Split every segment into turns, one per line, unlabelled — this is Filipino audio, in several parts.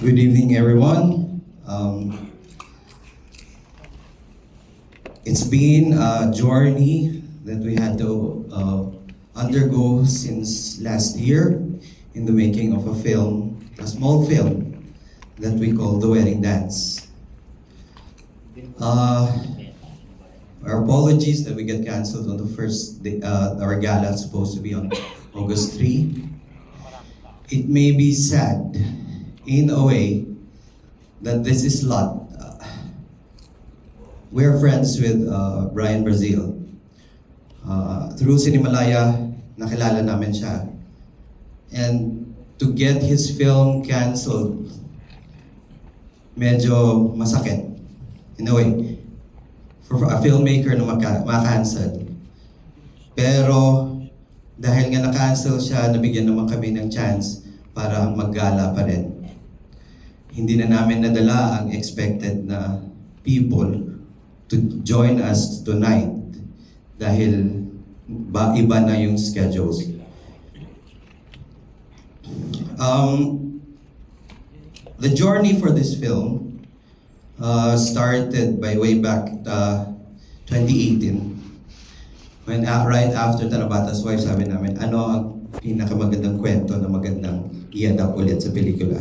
Good evening, everyone. It's been a journey that we had to undergo since last year in the making of a film, a small film that we call The Wedding Dance. Our apologies that we get canceled on the first day. Our gala is supposed to be on August 3. It may be sad in a way that this is lot. We're friends with Brian Brazil. Through Cinemalaya, nakilala namin siya. And to get his film canceled, medyo masakit. In a way, for a filmmaker na maka-cancel. Pero dahil nga na-cancel siya, nabigyan naman kami ng chance para maggala pa rin. Hindi na namin nadala ang expected na people to join us tonight dahil iba na yung schedules. The journey for this film started by way back 2018 when right after Tanabata's Wife, sabi namin, ano ang pinakamagandang kwento na magandang i-adapt ulit sa pelikula.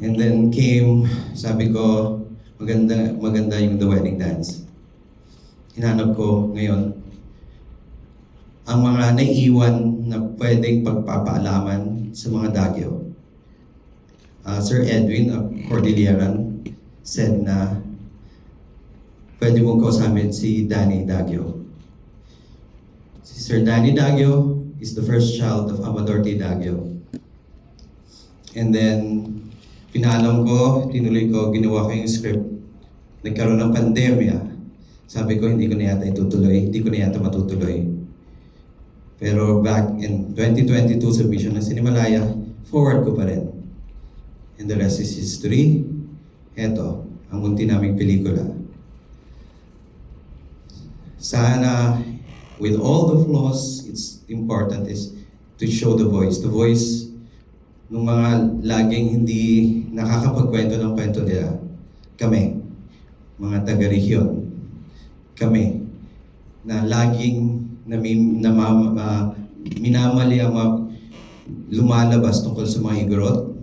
And then came, sabi ko, maganda yung The Wedding Dance. Hinanap ko ngayon ang mga naiiwan na pwedeng pagpapaalaman sa mga Daguio. Sir Edwin Cordilleran said na pwede mong kausapin si Danny Daguio. Si Sir Danny Daguio is the first child of Amador T. Daguio. And then, pinaalam ko, tinuloy ko, ginawa ko yung script. Nagkaroon ng pandemya. Sabi ko, hindi ko na yata itutuloy, hindi ko na yata matutuloy. Pero back in 2022 submission ng Cinemalaya, forward ko pa rin. And the rest is history. Eto, ang munti naming pelikula. Sana, with all the flaws, it's important is to show the voice. The voice ng mga laging hindi nakakapagkwento ng kwento nila. Kami, mga taga-rehiyon. Kami, na laging minamali ang lumalabas tungkol sa mga Igorot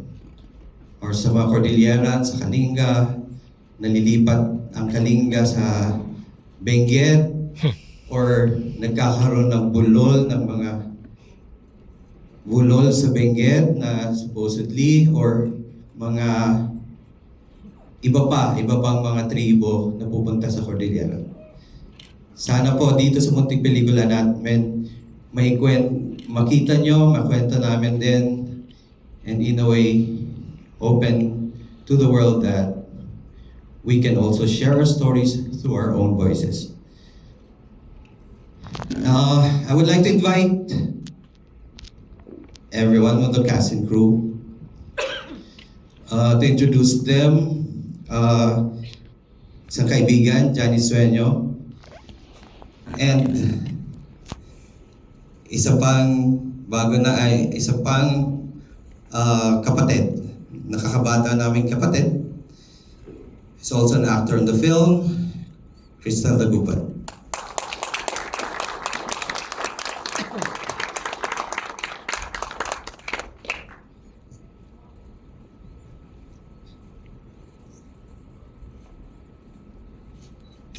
or sa mga Cordillera, sa Kalinga, nalilipat ang Kalinga sa Benguet or nagkakaroon ng bulol sa Benguet na supposedly or mga iba pang mga tribo na pupunta sa Cordillera. Sana po dito sa munting pelikula natin, makita nyo, makwento namin din, and in a way, open to the world that we can also share our stories through our own voices. I would like to invite everyone on the cast and crew to introduce them. Isang kaibigan, Johnny Sueño, and isa pang kapatid, nakakabata naming kapatid. He's also an actor in the film, Crystal Dagupan.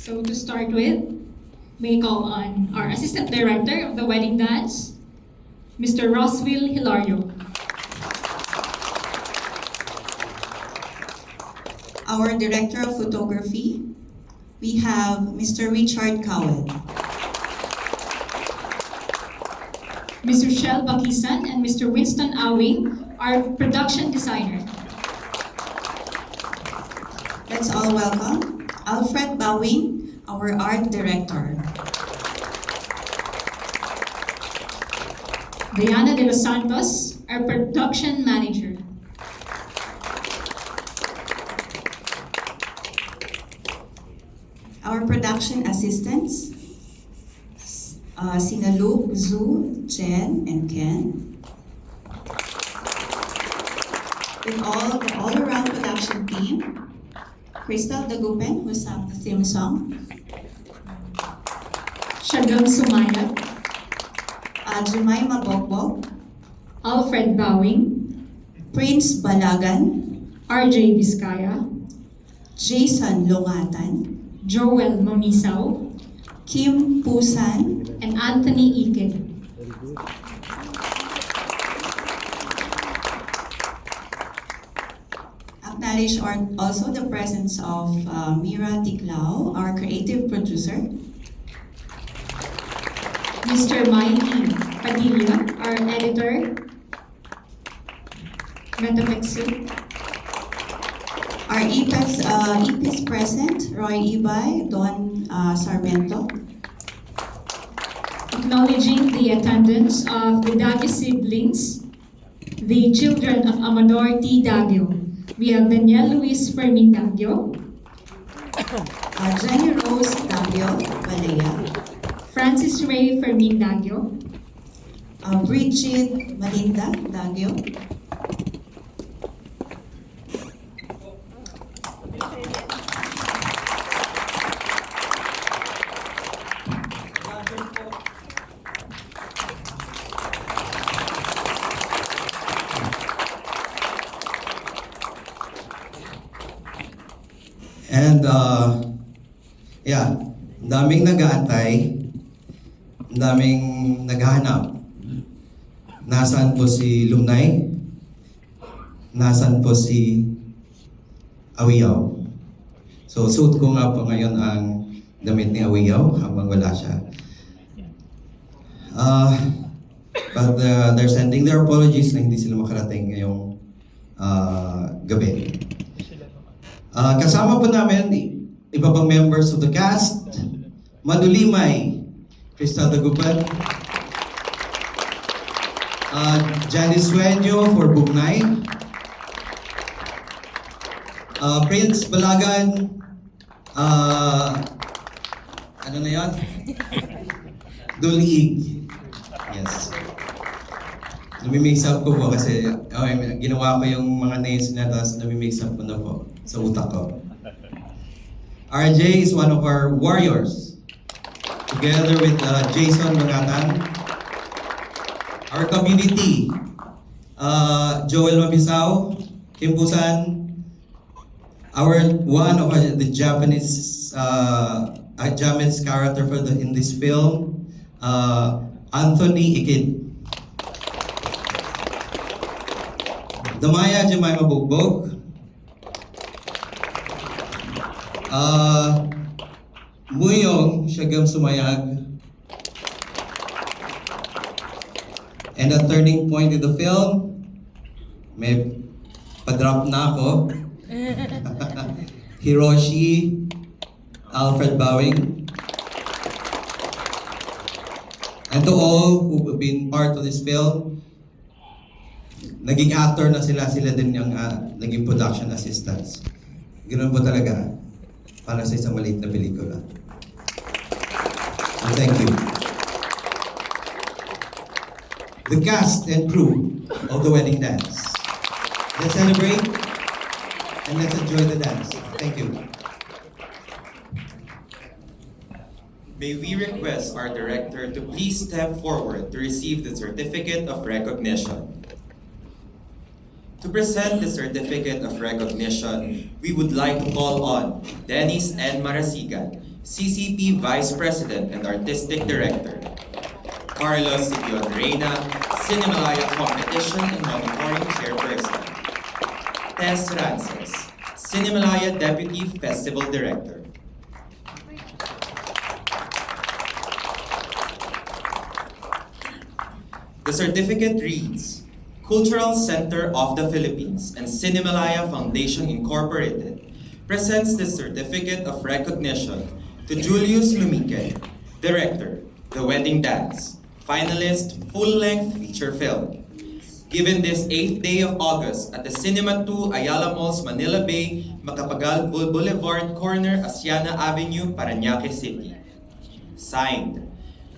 So to start with, may call on our Assistant Director of The Wedding Dance, Mr. Roswell Hilario.
Our Director of Photography, we have Mr. Richard Cowell.
Ms. Rochelle Bakisan and Mr. Winston Awing, our Production Designer.
Let's all welcome Alfred Bowing, our Art Director.
Diana de los Santos, our Production Manager.
Our production assistants, sina Luke, Zu, Jen, and Ken. with the all-around production team, Crystal Dagupen, who sang the theme song,
Siagam Sumayat,
Jemima Bogbog,
Alfred Bowing,
Prince Balagan,
RJ Vizcaya,
Jason Longatan,
Joel Mamisaw,
Kim Pusan,
and Anthony Ike.
Acknowledge also the presence of Mira Tiklao, our creative producer,
Mr. Mikey Padilla, our editor, Metapexi,
our EPIS present, Roy Ibay, Don Sarmiento,
acknowledging the attendance of the Daggio siblings, the children of Amador T. Daggio. We have Daniel Luis Fermin Daggio,
Jenny Rose Daggio, Balea,
Francis Ray Fermin Daggio,
Bridget Malinda Daggio,
And yeah, ang daming nag-aantay, ang daming naghahanap. Nasaan po si Lunay? Nasaan po si Awiyaw? So, suit ko nga po ngayon ang damit ni Awiyaw habang wala siya. But they're sending their apologies na hindi sila makarating ngayong gabi. Kasama po namin iba pang members of the cast, Madulimay, Crystal Dagupen, Janice Sueño for Bugnay, Prince Balagan, ano na yan? Dulig. Yes. Nami-mix up ko po kasi ginawa ko yung mga names na tapos nami-mix up ko na po sa utak ko. RJ is one of our warriors. Together with Jason Longatan. Our community, Joel Mamisaw, Kim Pusan, one of the Japanese character in this film, Anthony Ikid. Damaya Jemima Bogbog, Muyong Siagam Sumayag, and a turning point in the film, may pa-drop na ako, Hiroshi Alfred Bowing, and to all who have been part of this film, naging actor na sila din yung naging production assistants. Ganoon po talaga para sa isang maliit na pelikula. So thank you. The cast and crew of The Wedding Dance. Let's celebrate and let's enjoy the dance. Thank you.
May we request our director to please step forward to receive the certificate of recognition. To present the certificate of recognition, we would like to call on Dennis N. Marasigan, CCP Vice President and Artistic Director, Carlos Sidion Reyna, Cinemalaya Competition and Monitoring Chairperson, Tess Rances, Cinemalaya Deputy Festival Director. The certificate reads, Cultural Center of the Philippines and Cinemalaya Foundation Incorporated presents the Certificate of Recognition to Julius Lumique, Director, The Wedding Dance, finalist, full-length feature film. Given this 8th day of August at the Cinema 2 Ayala Malls, Manila Bay, Macapagal Boulevard Corner, Asiana Avenue, Parañaque City. Signed,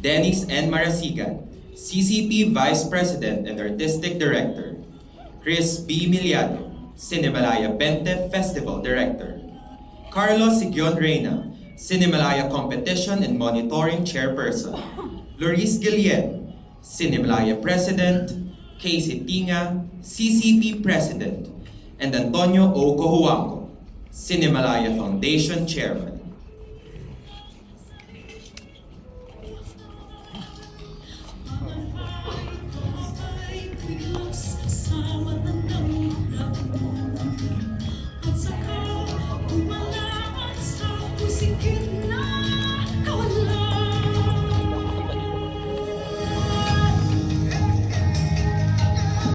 Dennis N. Marasigan, CCP Vice President and Artistic Director, Chris B. Miliado, Cinemalaya 20 Festival Director. Carlos Sigion Reyna, Cinemalaya Competition and Monitoring Chairperson. Loris Guillen, Cinemalaya President. Casey Tinga, CCP President. And Antonio O. Cojuangco, Cinemalaya Foundation Chairman.